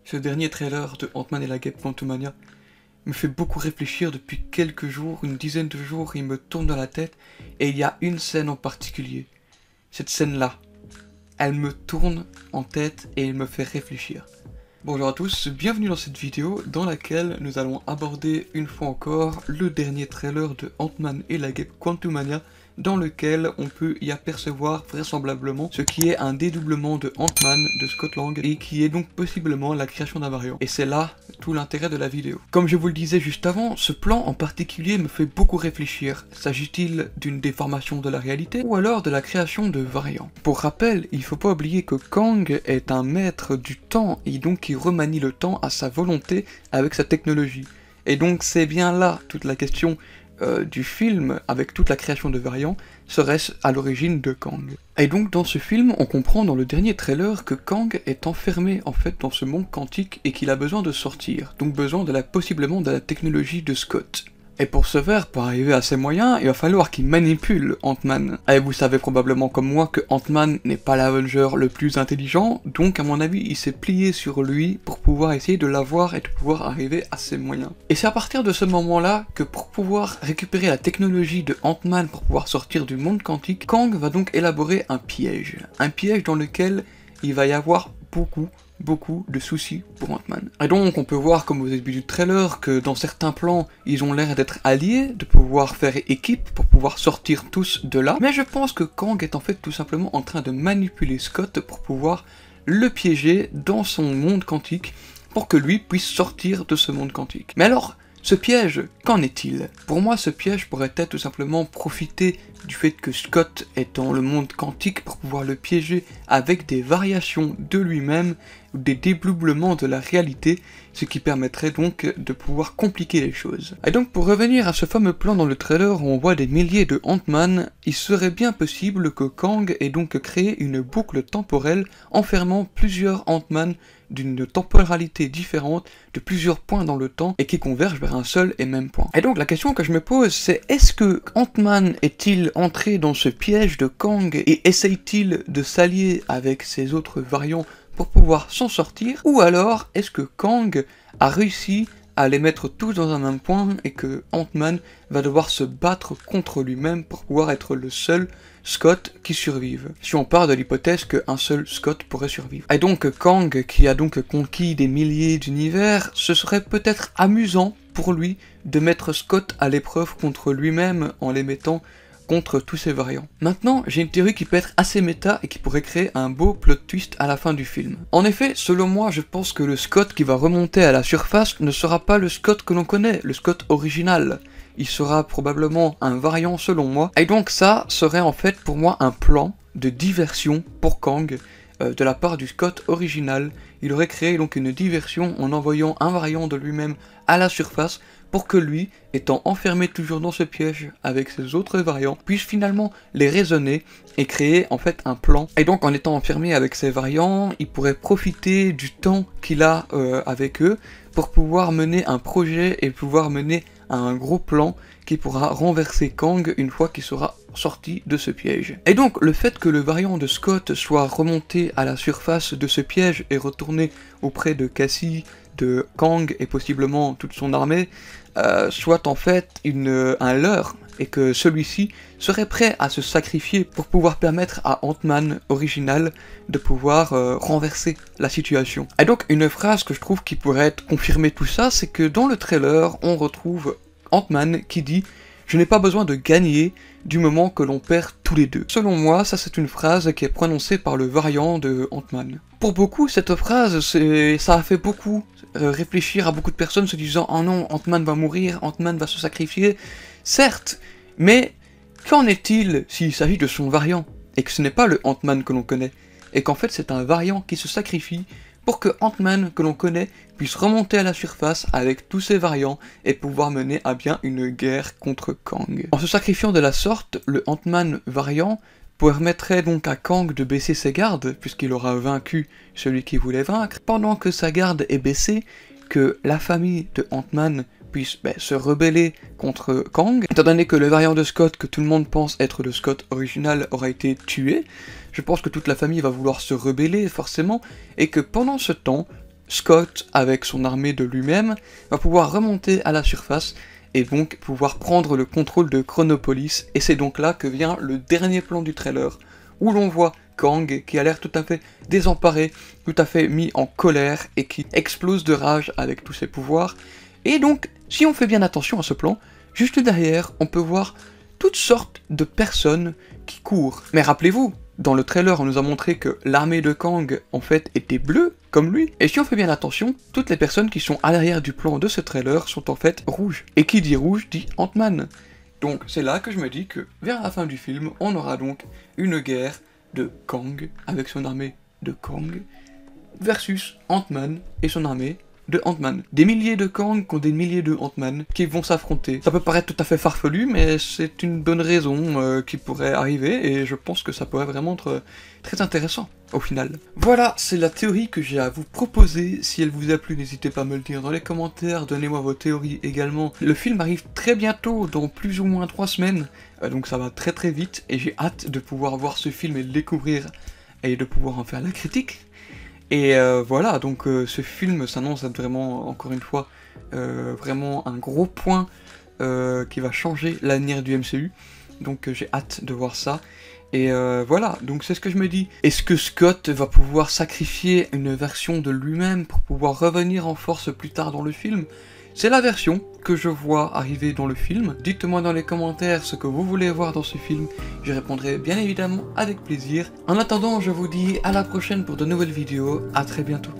Ce dernier trailer de Ant-Man et la Guêpe Quantumania me fait beaucoup réfléchir depuis quelques jours, une dizaine de jours, il me tourne dans la tête, et il y a une scène en particulier. Cette scène-là, elle me tourne en tête et elle me fait réfléchir. Bonjour à tous, bienvenue dans cette vidéo dans laquelle nous allons aborder une fois encore le dernier trailer de Ant-Man et la Guêpe Quantumania, dans lequel on peut y apercevoir vraisemblablement ce qui est un dédoublement de Ant-Man de Scott Lang et qui est donc possiblement la création d'un variant. Et c'est là tout l'intérêt de la vidéo. Comme je vous le disais juste avant, ce plan en particulier me fait beaucoup réfléchir. S'agit-il d'une déformation de la réalité ou alors de la création de variants? Pour rappel, il faut pas oublier que Kang est un maître du temps et donc il remanie le temps à sa volonté avec sa technologie. Et donc c'est bien là toute la question du film, avec toute la création de variants, serait-ce à l'origine de Kang. Et donc dans ce film, on comprend dans le dernier trailer que Kang est enfermé en fait dans ce monde quantique et qu'il a besoin de sortir, donc besoin possiblement de la technologie de Scott. Et pour ce faire, pour arriver à ces moyens, il va falloir qu'il manipule Ant-Man. Et vous savez probablement comme moi que Ant-Man n'est pas l'Avenger le plus intelligent, donc à mon avis il s'est plié sur lui pour pouvoir essayer de l'avoir et de pouvoir arriver à ses moyens. Et c'est à partir de ce moment-là que pour pouvoir récupérer la technologie de Ant-Man pour pouvoir sortir du monde quantique, Kang va donc élaborer un piège dans lequel il va y avoir beaucoup de soucis pour Ant-Man. Et donc on peut voir comme au début du trailer que dans certains plans ils ont l'air d'être alliés, de pouvoir faire équipe pour pouvoir sortir tous de là, mais je pense que Kang est en fait tout simplement en train de manipuler Scott pour pouvoir le piéger dans son monde quantique pour que lui puisse sortir de ce monde quantique. Mais alors, ce piège, qu'en est-il? Pour moi, ce piège pourrait être tout simplement profiter du fait que Scott est dans le monde quantique pour pouvoir le piéger avec des variations de lui-même, ou des dédoublements de la réalité, ce qui permettrait donc de pouvoir compliquer les choses. Et donc pour revenir à ce fameux plan dans le trailer où on voit des milliers de Ant-Man, il serait bien possible que Kang ait donc créé une boucle temporelle enfermant plusieurs Ant-Man d'une temporalité différente, de plusieurs points dans le temps, et qui convergent vers un seul et même point. Et donc la question que je me pose, c'est est-ce que Ant-Man est-il entré dans ce piège de Kang et essaye-t-il de s'allier avec ses autres variants pour pouvoir s'en sortir, ou alors est-ce que Kang a réussi à les mettre tous dans un même point et que Ant-Man va devoir se battre contre lui-même pour pouvoir être le seul Scott qui survive, si on part de l'hypothèse qu'un seul Scott pourrait survivre. Et donc Kang, qui a donc conquis des milliers d'univers, ce serait peut-être amusant pour lui de mettre Scott à l'épreuve contre lui-même en les mettant contre tous ces variants. Maintenant, j'ai une théorie qui peut être assez méta et qui pourrait créer un beau plot twist à la fin du film. En effet, selon moi, je pense que le Scott qui va remonter à la surface ne sera pas le Scott que l'on connaît, le Scott original. Il sera probablement un variant selon moi, et donc ça serait en fait pour moi un plan de diversion pour Kang de la part du Scott original. Il aurait créé donc une diversion en envoyant un variant de lui-même à la surface pour que lui, étant enfermé toujours dans ce piège avec ses autres variants, puisse finalement les raisonner et créer en fait un plan. Et donc en étant enfermé avec ces variants, il pourrait profiter du temps qu'il a avec eux pour pouvoir mener un projet et pouvoir mener un gros plan qui pourra renverser Kang une fois qu'il sera sorti de ce piège. Et donc le fait que le variant de Scott soit remonté à la surface de ce piège et retourné auprès de Cassie, de Kang et possiblement toute son armée, soit en fait un leurre, et que celui-ci serait prêt à se sacrifier pour pouvoir permettre à Ant-Man original de pouvoir renverser la situation. Et donc une phrase que je trouve qui pourrait confirmer tout ça, c'est que dans le trailer, on retrouve Ant-Man qui dit « Je n'ai pas besoin de gagner du moment que l'on perd tous les deux ». Selon moi, ça c'est une phrase qui est prononcée par le variant de Ant-Man. Pour beaucoup, cette phrase, ça a fait beaucoup réfléchir à beaucoup de personnes se disant « Oh non, Ant-Man va mourir, Ant-Man va se sacrifier ». Certes, mais qu'en est-il s'il s'agit de son variant, et que ce n'est pas le Ant-Man que l'on connaît, et qu'en fait c'est un variant qui se sacrifie pour que Ant-Man que l'on connaît puisse remonter à la surface avec tous ses variants et pouvoir mener à bien une guerre contre Kang. En se sacrifiant de la sorte, le Ant-Man variant permettrait donc à Kang de baisser ses gardes, puisqu'il aura vaincu celui qui voulait vaincre, pendant que sa garde est baissée, que la famille de Ant-Man puisse se rebeller contre Kang. Étant donné que le variant de Scott que tout le monde pense être le Scott original aura été tué, je pense que toute la famille va vouloir se rebeller forcément, et que pendant ce temps, Scott, avec son armée de lui-même, va pouvoir remonter à la surface et donc pouvoir prendre le contrôle de Chronopolis. Et c'est donc là que vient le dernier plan du trailer, où l'on voit Kang qui a l'air tout à fait désemparé, tout à fait mis en colère et qui explose de rage avec tous ses pouvoirs. Et donc, si on fait bien attention à ce plan, juste derrière, on peut voir toutes sortes de personnes qui courent. Mais rappelez-vous, dans le trailer, on nous a montré que l'armée de Kang, en fait, était bleue, comme lui. Et si on fait bien attention, toutes les personnes qui sont à l'arrière du plan de ce trailer sont en fait rouges. Et qui dit rouge dit Ant-Man. Donc c'est là que je me dis que, vers la fin du film, on aura donc une guerre de Kang, avec son armée de Kang, versus Ant-Man et son armée de Ant-Man. Des milliers de Kang contre des milliers de Ant-Man qui vont s'affronter. Ça peut paraître tout à fait farfelu, mais c'est une bonne raison qui pourrait arriver, et je pense que ça pourrait vraiment être très intéressant, au final. Voilà, c'est la théorie que j'ai à vous proposer. Si elle vous a plu, n'hésitez pas à me le dire dans les commentaires, donnez-moi vos théories également. Le film arrive très bientôt, dans plus ou moins 3 semaines, donc ça va très très vite, et j'ai hâte de pouvoir voir ce film et le découvrir, et de pouvoir en faire la critique. Et voilà, donc ce film s'annonce être vraiment, encore une fois, vraiment un gros point qui va changer l'avenir du MCU. Donc j'ai hâte de voir ça. Et voilà, donc c'est ce que je me dis. Est-ce que Scott va pouvoir sacrifier une version de lui-même pour pouvoir revenir en force plus tard dans le film? C'est la version que je vois arriver dans le film. Dites-moi dans les commentaires ce que vous voulez voir dans ce film. Je répondrai bien évidemment avec plaisir. En attendant, je vous dis à la prochaine pour de nouvelles vidéos. À très bientôt.